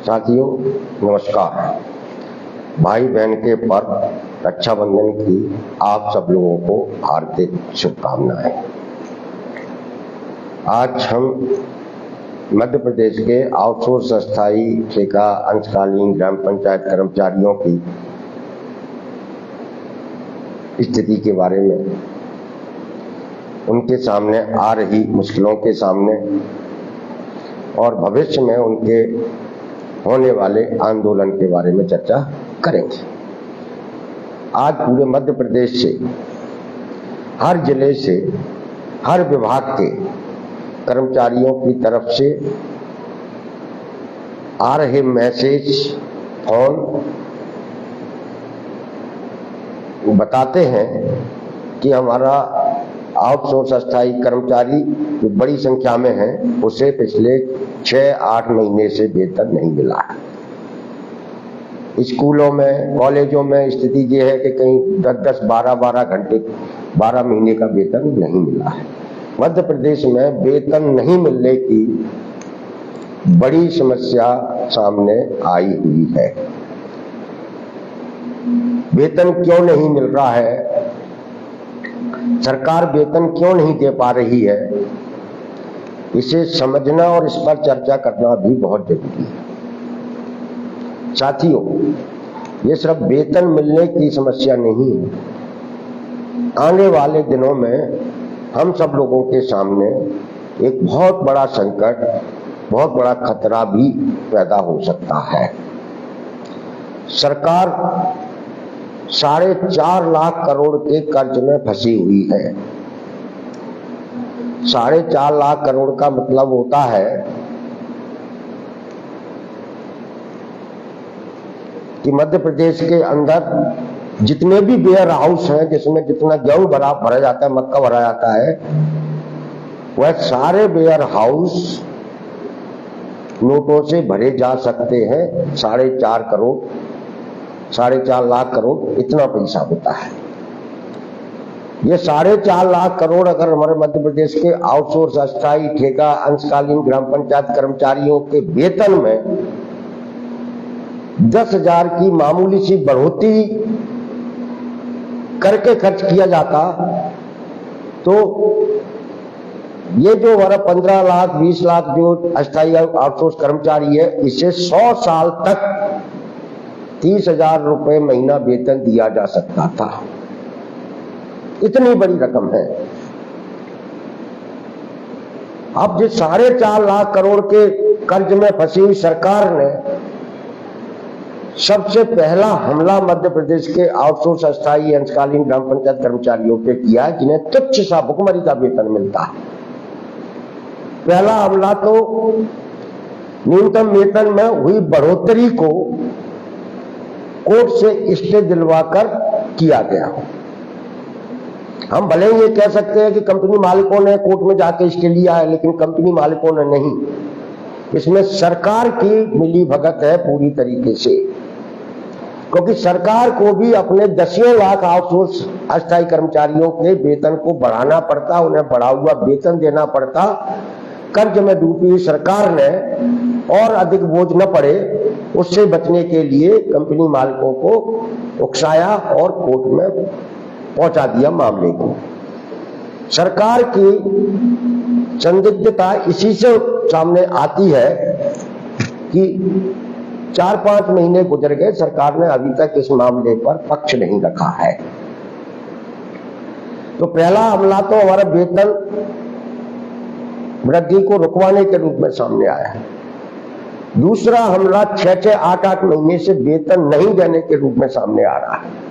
साथियों नमस्कार। भाई बहन के पर्व रक्षाबंधन की आप सब लोगों को हार्दिक शुभकामनाएं। आज हम मध्य प्रदेश के आउटसोर्स अस्थायी ठेका अंशकालीन ग्राम पंचायत कर्मचारियों की स्थिति के बारे में, उनके सामने आ रही मुश्किलों के सामने और भविष्य में उनके होने वाले आंदोलन के बारे में चर्चा करेंगे। आज पूरे मध्य प्रदेश से, हर जिले से, हर विभाग के कर्मचारियों की तरफ से आ रहे मैसेज, फोन बताते हैं कि हमारा आउटसोर्स अस्थायी कर्मचारी जो बड़ी संख्या में हैं, उसे पिछले 6-8 महीने से वेतन नहीं मिला है। स्कूलों में, कॉलेजों में स्थिति ये है कि कहीं 10-10, 12-12 घंटे, 12 महीने का वेतन नहीं मिला है। मध्य प्रदेश में वेतन नहीं मिलने की बड़ी समस्या सामने आई हुई है। वेतन क्यों नहीं मिल रहा है, सरकार वेतन क्यों नहीं दे पा रही है, इसे समझना और इस पर चर्चा करना भी बहुत जरूरी है। साथियों, ये सिर्फ वेतन मिलने की समस्या नहीं है। आने वाले दिनों में हम सब लोगों के सामने एक बहुत बड़ा संकट, बहुत बड़ा खतरा भी पैदा हो सकता है। सरकार 4.5 लाख करोड़ के कर्ज में फंसी हुई है। 4.5 लाख करोड़ का मतलब होता है कि मध्य प्रदेश के अंदर जितने भी वेयर हाउस हैं, जिसमें जितना गेहूं भरा जाता है, मक्का भरा जाता है, वह सारे वेयर हाउस नोटों से भरे जा सकते हैं। 4.5 लाख करोड़ इतना पैसा होता है। ये 4.5 लाख करोड़ अगर हमारे मध्य प्रदेश के आउटसोर्स अस्थायी ठेका अंशकालीन ग्राम पंचायत कर्मचारियों के वेतन में 10,000 की मामूली सी बढ़ोतरी करके खर्च किया जाता, तो ये जो हमारा 15 लाख 20 लाख जो अस्थायी आउटसोर्स कर्मचारी है, इसे 100 साल तक 30,000 रुपए महीना वेतन दिया जा सकता था। इतनी बड़ी रकम है। अब जो 4.5 लाख करोड़ के कर्ज में फंसी हुई सरकार ने सबसे पहला हमला मध्य प्रदेश के आउटसोर्स अस्थायी अंशकालीन ग्राम पंचायत कर्मचारियों पे किया, जिन्हें तुच्छ सा भुखमरी का वेतन मिलता है। पहला हमला तो न्यूनतम वेतन में हुई बढ़ोतरी को कोर्ट से स्टे दिलवाकर किया गया। हम भले ही ये कह सकते हैं कि कंपनी मालिकों ने कोर्ट में जाके स्टे लिया है, लेकिन कंपनी मालिकों ने नहीं। इसमें सरकार की मिली भगत है पूरी तरीके से, क्योंकि सरकार को भी अपने 10 लाख आउटसोर्स अस्थायी कर्मचारियों के वेतन को बढ़ाना पड़ता, उन्हें बढ़ा हुआ वेतन देना पड़ता। कर्ज में डूबी हुई सरकार ने और अधिक बोझ न पड़े, उससे बचने के लिए कंपनी मालिकों को उकसाया और कोर्ट में पहुंचा दिया मामले को। सरकार की संदिग्धता इसी से सामने आती है कि 4-5 महीने गुजर गए, सरकार ने अभी तक इस मामले पर पक्ष नहीं रखा है। तो पहला हमला तो हमारा वेतन वृद्धि को रुकवाने के रूप में सामने आया है। दूसरा हमला 6-6, 8-8 महीने से वेतन नहीं देने के रूप में सामने आ रहा है।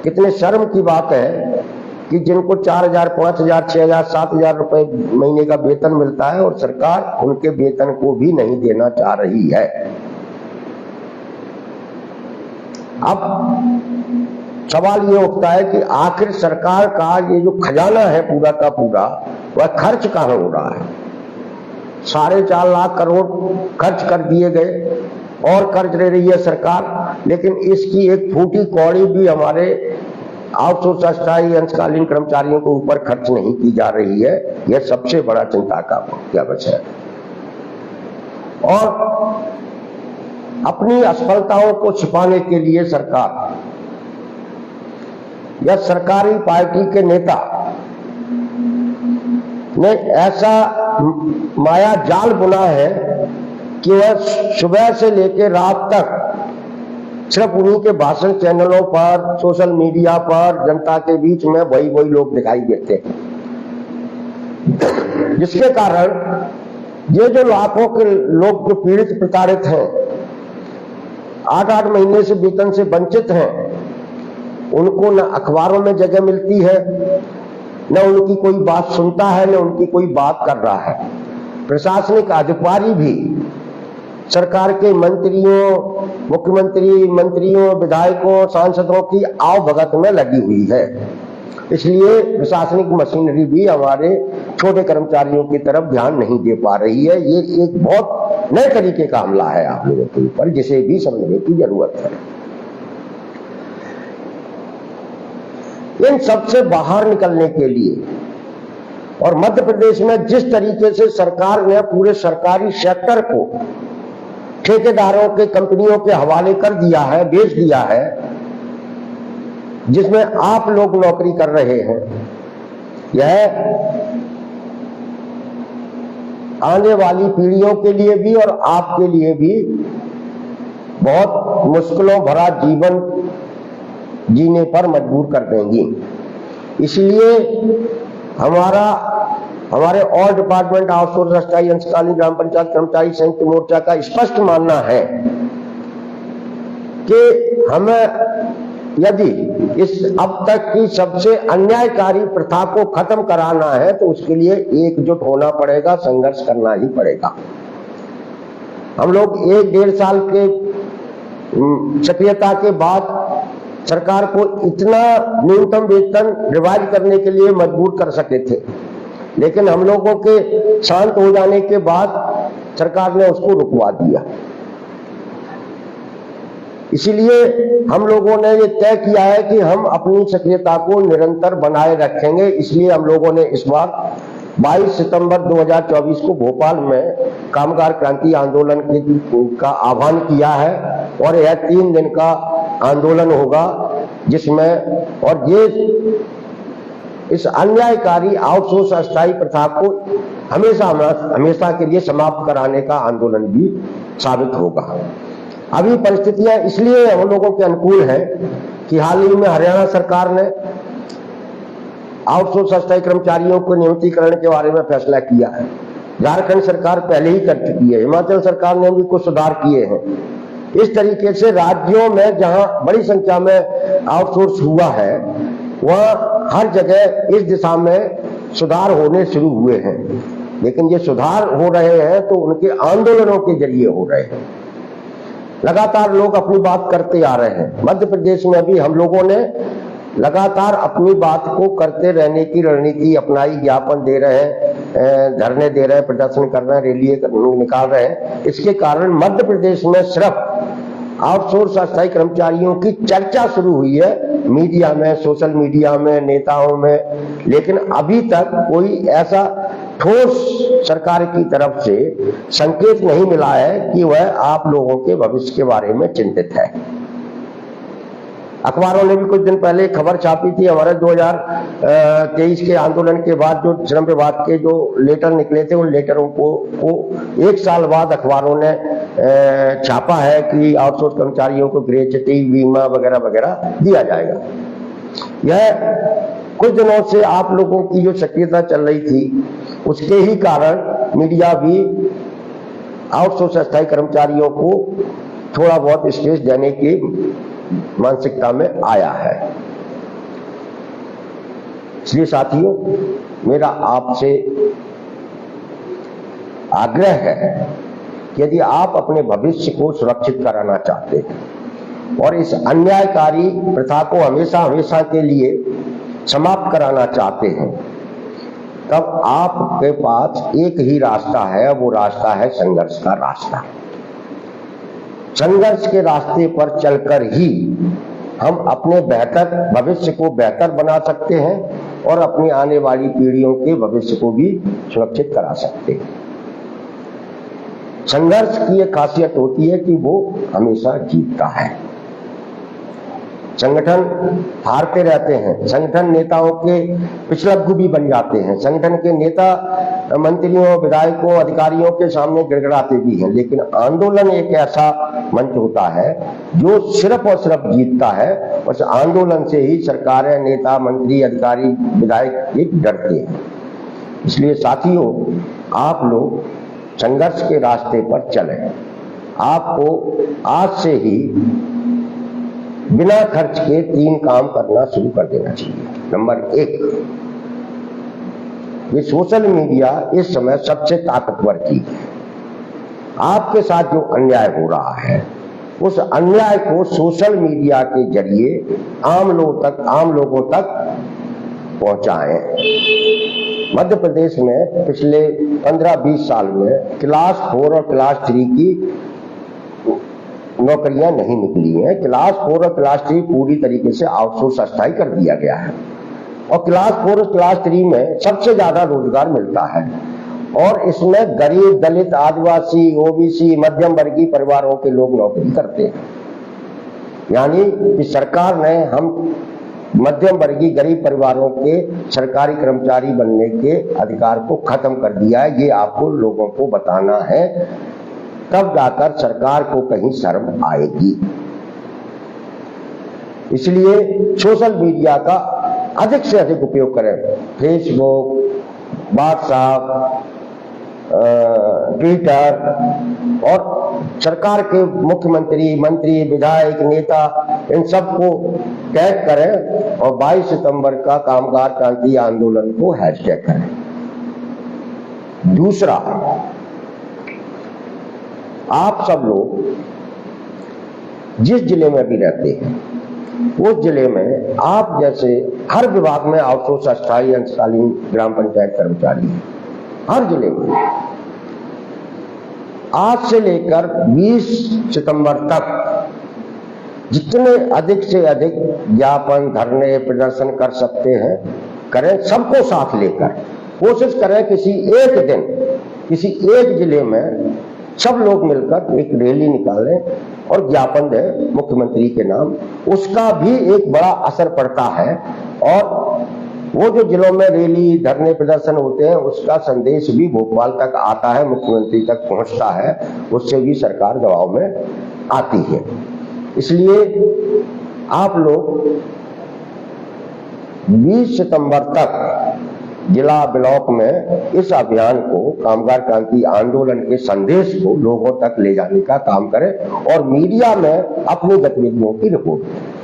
कितने शर्म की बात है कि जिनको 4,000, 5,000, 6,000, 7,000 रुपए महीने का वेतन मिलता है और सरकार उनके वेतन को भी नहीं देना चाह रही है। अब सवाल ये उठता है कि आखिर सरकार का ये जो खजाना है पूरा का पूरा, वह खर्च कहां हो रहा है। 4.5 लाख करोड़ खर्च कर दिए गए और कर्ज ले रही है सरकार, लेकिन इसकी एक फूटी कौड़ी भी हमारे आउटसोर्स अस्थायी अंशकालीन कर्मचारियों के ऊपर खर्च नहीं की जा रही है। यह सबसे बड़ा चिंता का विषय है। और अपनी असफलताओं को छिपाने के लिए सरकार या सरकारी पार्टी के नेता ने ऐसा माया जाल बुना है कि वह सुबह से लेकर रात तक सिर्फ उन्हीं के भाषण चैनलों पर, सोशल मीडिया पर जनता के बीच में वही लोग दिखाई देते हैं, जिसके कारण ये जो लाखों के लोग जो पीड़ित प्रताड़ित हैं, 8-8 महीने से वेतन से वंचित हैं, उनको न अखबारों में जगह मिलती है, न उनकी कोई बात सुनता है, न उनकी कोई बात कर रहा है। प्रशासनिक अधिकारी भी सरकार के मंत्रियों, मुख्यमंत्री, मंत्रियों, विधायकों, सांसदों की आवभगत में लगी हुई है। इसलिए प्रशासनिक मशीनरी भी हमारे छोटे कर्मचारियों की तरफ ध्यान नहीं दे पा रही है। ये एक बहुत नए तरीके का हमला है आप लोगों के ऊपर, जिसे भी समझने की जरूरत है। इन सबसे बाहर निकलने के लिए और मध्य प्रदेश में जिस तरीके से सरकार ने पूरे सरकारी सेक्टर को ठेकेदारों के, कंपनियों के हवाले कर दिया है, बेच दिया है, जिसमें आप लोग नौकरी कर रहे हैं, यह आने वाली पीढ़ियों के लिए भी और आपके लिए भी बहुत मुश्किलों भरा जीवन जीने पर मजबूर कर देंगी। इसलिए हमारे ऑल डिपार्टमेंट आउटसोर्स अस्थायी अंशकालीन ग्राम पंचायत कर्मचारी संयुक्त मोर्चा का स्पष्ट मानना है कि हमें यदि इस अब तक की सबसे अन्यायकारी प्रथा को खत्म कराना है तो उसके लिए एकजुट होना पड़ेगा, संघर्ष करना ही पड़ेगा। हम लोग 1-1.5 साल के सक्रियता के बाद सरकार को इतना न्यूनतम वेतन रिवाइज करने के लिए मजबूर कर सके थे, लेकिन हम लोगों के शांत हो जाने के बाद सरकार ने उसको रुकवा दिया। इसीलिए हम लोगों ने ये तय किया है कि हम अपनी सक्रियता को निरंतर बनाए रखेंगे। इसलिए हम लोगों ने इस बार 22 सितंबर 2024 को भोपाल में कामगार क्रांति आंदोलन का आह्वान किया है और यह 3 दिन का आंदोलन होगा, जिसमें और ये इस अन्यायकारी आउटसोर्स अस्थायी प्रथा को हमेशा के लिए समाप्त कराने का आंदोलन भी साबित होगा। अभी परिस्थितियां इसलिए हम लोगों के अनुकूल है कि हाल ही में हरियाणा सरकार ने आउटसोर्स अस्थायी कर्मचारियों को नियमितीकरण के बारे में फैसला किया है। झारखंड सरकार पहले ही कर चुकी है, हिमाचल सरकार ने भी कुछ सुधार किए हैं। इस तरीके से राज्यों में जहां बड़ी संख्या में आउटसोर्स हुआ है, वहां हर जगह इस दिशा में सुधार होने शुरू हुए हैं। लेकिन ये सुधार हो रहे हैं तो उनके आंदोलनों के जरिए हो रहे हैं। लगातार लोग अपनी बात करते आ रहे हैं। मध्य प्रदेश में भी हम लोगों ने लगातार अपनी बात को करते रहने की रणनीति अपनाई, ज्ञापन दे रहे हैं, धरने दे रहे हैं, प्रदर्शन कर रहे हैं, रैली निकाल रहे हैं। इसके कारण मध्य प्रदेश में सिर्फ आउटसोर्स अस्थायी कर्मचारियों की चर्चा शुरू हुई है मीडिया में, सोशल मीडिया में, नेताओं में, लेकिन अभी तक कोई ऐसा ठोस सरकार की तरफ से संकेत नहीं मिला है कि वह आप लोगों के भविष्य के बारे में चिंतित है। अखबारों ने भी कुछ दिन पहले खबर छापी थी, हमारे 2023 के आंदोलन के बाद जो श्रम विभाग के जो लेटर निकले थे, उन लेटरों को 1 साल बाद अखबारों ने छापा है कि आउटसोर्स कर्मचारियों को ग्रेच्युटी, बीमा वगैरह वगैरह दिया जाएगा। यह कुछ दिनों से आप लोगों की जो सक्रियता चल रही थी, उसके ही कारण मीडिया भी आउटसोर्स अस्थायी कर्मचारियों को थोड़ा बहुत स्पेस देने की मानसिकता में आया है। इसलिए साथियों, मेरा आपसे आग्रह है कि यदि आप अपने भविष्य को सुरक्षित कराना चाहते हैं और इस अन्यायकारी प्रथा को हमेशा के लिए समाप्त कराना चाहते हैं, तब आपके पास एक ही रास्ता है, वो रास्ता है संघर्ष का रास्ता। संघर्ष के रास्ते पर चलकर ही हम अपने बेहतर भविष्य को बेहतर बना सकते हैं और अपनी आने वाली पीढ़ियों के भविष्य को भी सुरक्षित करा सकते हैं। संघर्ष की एक खासियत होती है कि वो हमेशा जीतता है। संगठन हारते रहते हैं, संगठन नेताओं के पिछलग्गू भी बन जाते हैं, संगठन के नेता मंत्रियों, विधायकों, अधिकारियों के सामने गिड़गिड़ाते भी हैं, लेकिन आंदोलन एक ऐसा मंच होता है जो सिर्फ और सिर्फ जीतता है। उस आंदोलन से ही सरकारें, नेता, मंत्री, अधिकारी, विधायक ये डरते हैं। इसलिए साथियों, आप लोग संघर्ष के रास्ते पर चलें। आपको आज से ही बिना खर्च के 3 काम करना शुरू कर देना चाहिए। नंबर 1, ये सोशल मीडिया इस समय सबसे ताकतवर चीज है। आपके साथ जो अन्याय हो रहा है, उस अन्याय को सोशल मीडिया के जरिए आम लोगों तक पहुंचाएं। मध्य प्रदेश में पिछले 15-20 साल में क्लास 4 और क्लास 3 की नौकरियां नहीं निकली हैं। क्लास 4 और क्लास 3 पूरी तरीके से आउटसोर्स अस्थायी कर दिया गया है और क्लास 4 और क्लास 3 में सबसे ज्यादा रोजगार मिलता है और इसमें गरीब, दलित, आदिवासी, ओबीसी, मध्यम वर्गीय परिवारों के लोग नौकरी करते हैं। यानी कि सरकार ने हम मध्यम वर्गीय गरीब परिवारों के सरकारी कर्मचारी बनने के अधिकार को खत्म कर दिया है। ये आपको लोगों को बताना है, तब जाकर सरकार को कहीं शर्म आएगी। इसलिए सोशल मीडिया का अधिक से अधिक उपयोग करें। फेसबुक, व्हाट्सएप, ट्विटर और सरकार के मुख्यमंत्री, मंत्री, विधायक, नेता, इन सबको टैग करें और 22 सितंबर का कामगार क्रांति आंदोलन को हैशटैग करें। दूसरा, आप सब लोग जिस जिले में भी रहते हैं, उस जिले में आप जैसे हर विभाग में आउटसोर्स, अस्थायी, अंशकालीन ग्राम पंचायत कर्मचारी हैं। हर जिले में आज से लेकर 20 सितंबर तक जितने अधिक से अधिक ज्ञापन, धरने, प्रदर्शन कर सकते हैं करें। सबको साथ लेकर कोशिश करें किसी एक दिन, किसी एक जिले में सब लोग मिलकर एक रैली निकालें और ज्ञापन दें मुख्यमंत्री के नाम। उसका भी एक बड़ा असर पड़ता है और वो जो जिलों में रैली, धरने, प्रदर्शन होते हैं, उसका संदेश भी भोपाल तक आता है, मुख्यमंत्री तक पहुंचता है। उससे भी सरकार दबाव में आती है। इसलिए आप लोग 20 सितंबर तक जिला, ब्लॉक में इस अभियान को, कामगार क्रांति आंदोलन के संदेश को लोगों तक ले जाने का काम करें और मीडिया में अपनी गतिविधियों की रिपोर्ट दें।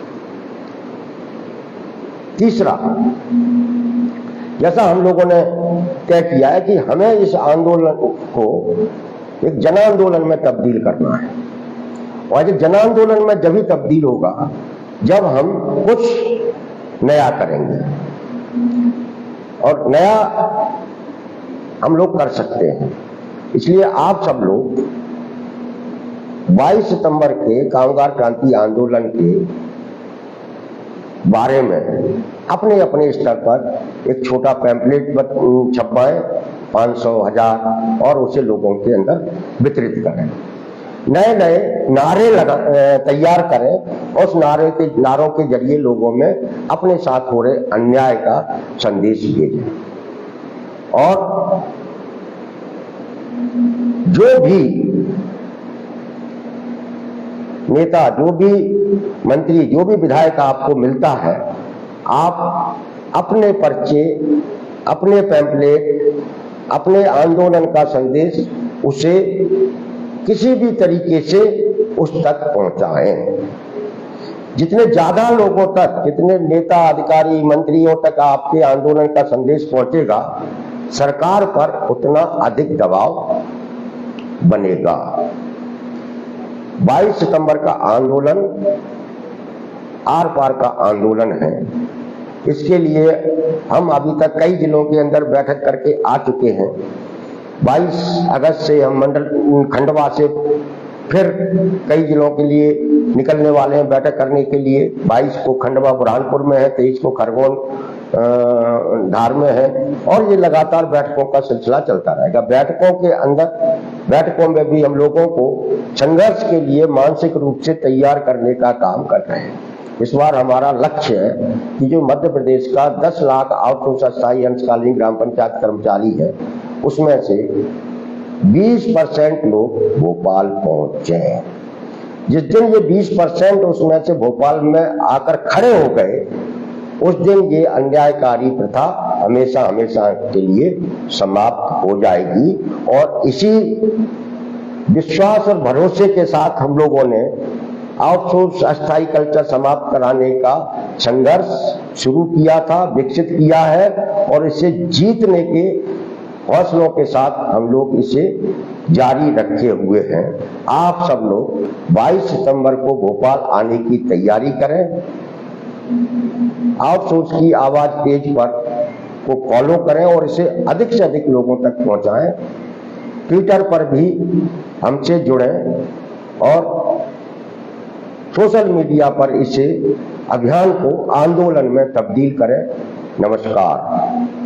तीसरा, जैसा हम लोगों ने तय किया है कि हमें इस आंदोलन को एक जन आंदोलन में तब्दील करना है और ये जन आंदोलन में जब ही तब्दील होगा जब हम कुछ नया करेंगे और नया हम लोग कर सकते हैं। इसलिए आप सब लोग 22 सितंबर के कामगार क्रांति आंदोलन के बारे में अपने अपने स्तर पर एक छोटा पैम्पलेट छपवाएं, 500, 1000, और उसे लोगों के अंदर वितरित करें। नए नए नारे तैयार करें और उस नारों के जरिए लोगों में अपने साथ हो रहे अन्याय का संदेश भेजें। और जो भी नेता, जो भी मंत्री, जो भी विधायक आपको मिलता है, आप अपने पर्चे, अपने पैम्पलेट, अपने आंदोलन का संदेश उसे किसी भी तरीके से उस तक पहुंचाएं। जितने ज्यादा लोगों तक, जितने नेता, अधिकारी, मंत्रियों तक आपके आंदोलन का संदेश पहुंचेगा, सरकार पर उतना अधिक दबाव बनेगा। 22 सितंबर का आंदोलन आर पार का आंदोलन है। इसके लिए हम अभी तक कई जिलों के अंदर बैठक करके आ चुके हैं। 22 अगस्त से हम मंडल खंडवा से फिर कई जिलों के लिए निकलने वाले हैं बैठक करने के लिए। 22 को खंडवा बुरहानपुर में है, 23 को खरगोन धार में है और ये लगातार बैठकों का सिलसिला चलता रहेगा। बैठकों के अंदर बैठकों में भी हम लोगों को संघर्ष के लिए मानसिक रूप से तैयार करने का काम कर रहे हैं। इस बार हमारा लक्ष्य है कि जो मध्य प्रदेश का 10 लाख आउटसोर्स अस्थायी अंशकालीन ग्राम पंचायत कर्मचारी है, उसमें से 20% लोग भोपाल पहुंचे। जिस दिन ये 20% उसमें से भोपाल में आकर खड़े हो गए, उस दिन ये अन्यायकारी प्रथा हमेशा हमेशा के लिए समाप्त हो जाएगी। और इसी विश्वास और भरोसे के साथ हम लोगों ने आउटसोर्स अस्थायी कल्चर समाप्त कराने का संघर्ष शुरू किया था, विकसित किया है, और इसे जीतने के हौसलों के साथ हम लोग इसे जारी रखे हुए हैं। आप सब लोग 22 सितंबर को भोपाल आने की तैयारी करें। आउटसोर्स की आवाज पेज पर को फॉलो करें और इसे अधिक से अधिक लोगों तक पहुंचाएं। ट्विटर पर भी हमसे जुड़ें और सोशल मीडिया पर इसे अभियान को आंदोलन में तब्दील करें। नमस्कार।